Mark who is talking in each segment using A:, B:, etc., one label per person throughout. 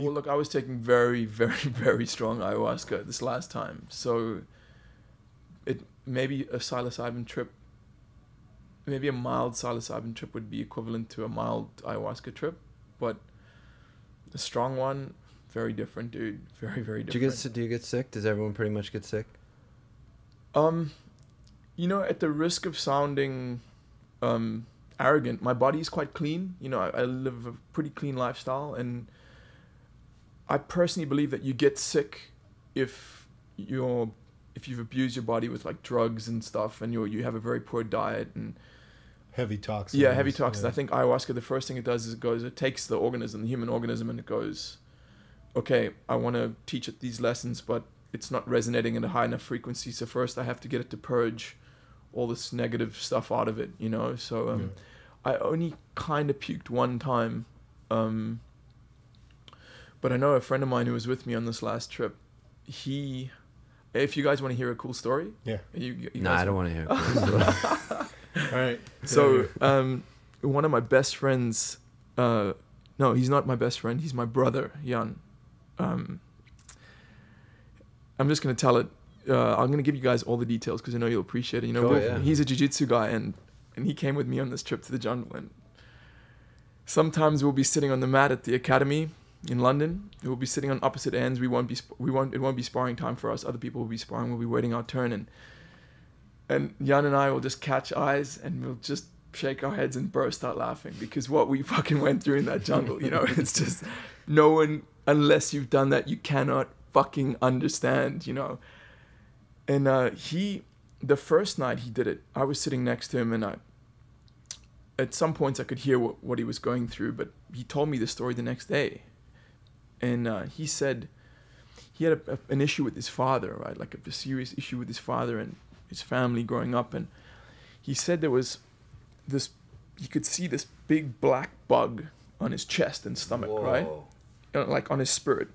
A: Well, look, I was taking very, very, very strong ayahuasca this last time. So maybe a psilocybin trip, maybe a mild psilocybin trip would be equivalent to a mild ayahuasca trip. But a strong one, very different, dude. Very, very different.
B: Do you get sick? Does everyone pretty much get sick?
A: You know, at the risk of sounding arrogant, my body is quite clean. You know, I live a pretty clean lifestyle, and I personally believe that you get sick if you've abused your body with like drugs and stuff, and you have a very poor diet and
C: heavy toxins.
A: Yeah, heavy toxins. Yeah. I think ayahuasca, the first thing it does is it takes the human organism, and it goes, okay, I want to teach it these lessons, but it's not resonating at a high enough frequency. So first I have to get it to purge all this negative stuff out of it, you know? So I only kind of puked one time. But I know a friend of mine who was with me on this last trip, if you guys want to hear a cool story.
C: Yeah.
B: No, I don't want to hear a cool story.
A: All right. So one of my best friends, no, he's not my best friend. He's my brother, Jan. I'm just going to tell it. I'm going to give you guys all the details because I know you'll appreciate it. You know, he's a jiu-jitsu guy, and he came with me on this trip to the jungle. And sometimes we'll be sitting on the mat at the academy in London. We'll be sitting on opposite ends. It won't be sparring time for us. Other people will be sparring. We'll be waiting our turn, and Jan and I will just catch eyes, and we'll just shake our heads and burst out laughing because what we fucking went through in that jungle, you know, it's just no one, unless you've done that, you cannot fucking understand, you know. And the first night he did it, I was sitting next to him, and at some points I could hear what he was going through, but he told me the story the next day. And he said he had an issue with his father, right? Like a serious issue with his father and his family growing up. And he said there was he could see this big black bug on his chest and stomach, right? Like on his spirit.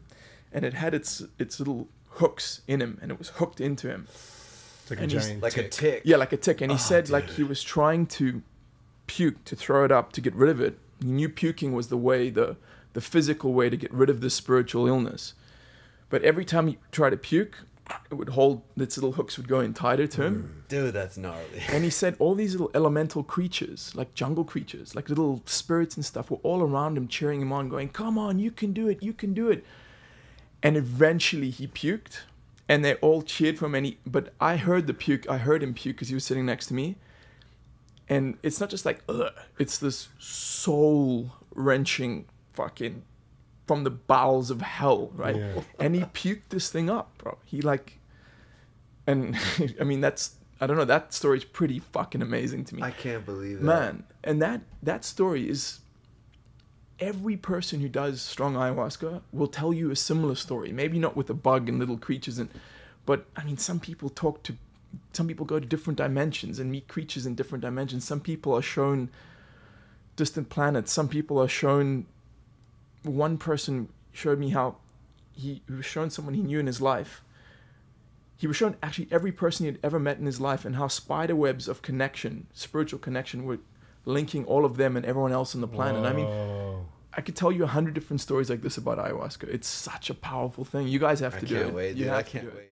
A: And it had its little hooks in him, and it was hooked into him.
C: It's like a giant
B: like tick. A tick.
A: Yeah, like a tick. And he said, dude, like he was trying to puke, to throw it up, to get rid of it. He knew puking was the way, the physical way to get rid of this spiritual illness. But every time he tried to puke, it would hold, its little hooks would go in tighter to him.
B: Dude, that's gnarly.
A: And he said all these little elemental creatures, like jungle creatures, like little spirits and stuff, were all around him, cheering him on, going, come on, you can do it, you can do it. And eventually he puked, and they all cheered for him. But I heard the puke. I heard him puke because he was sitting next to me. And it's not just like, ugh. It's this soul-wrenching fucking from the bowels of hell, right? Yeah. And he puked this thing up, bro. And I mean, I don't know, that story is pretty fucking amazing to me.
B: I can't believe that.
A: Man, and that story is... Every person who does strong ayahuasca will tell you a similar story. Maybe not with a bug and little creatures, but I mean, some people go to different dimensions and meet creatures in different dimensions. Some people are shown distant planets. Some people are shown. One person showed me how he was shown someone he knew in his life. He was shown actually every person he had ever met in his life, and how spider webs of connection, spiritual connection, were linking all of them and everyone else on the planet. I mean, I could tell you 100 different stories like this about ayahuasca. It's such a powerful thing. You guys have to do it.
B: I can't wait.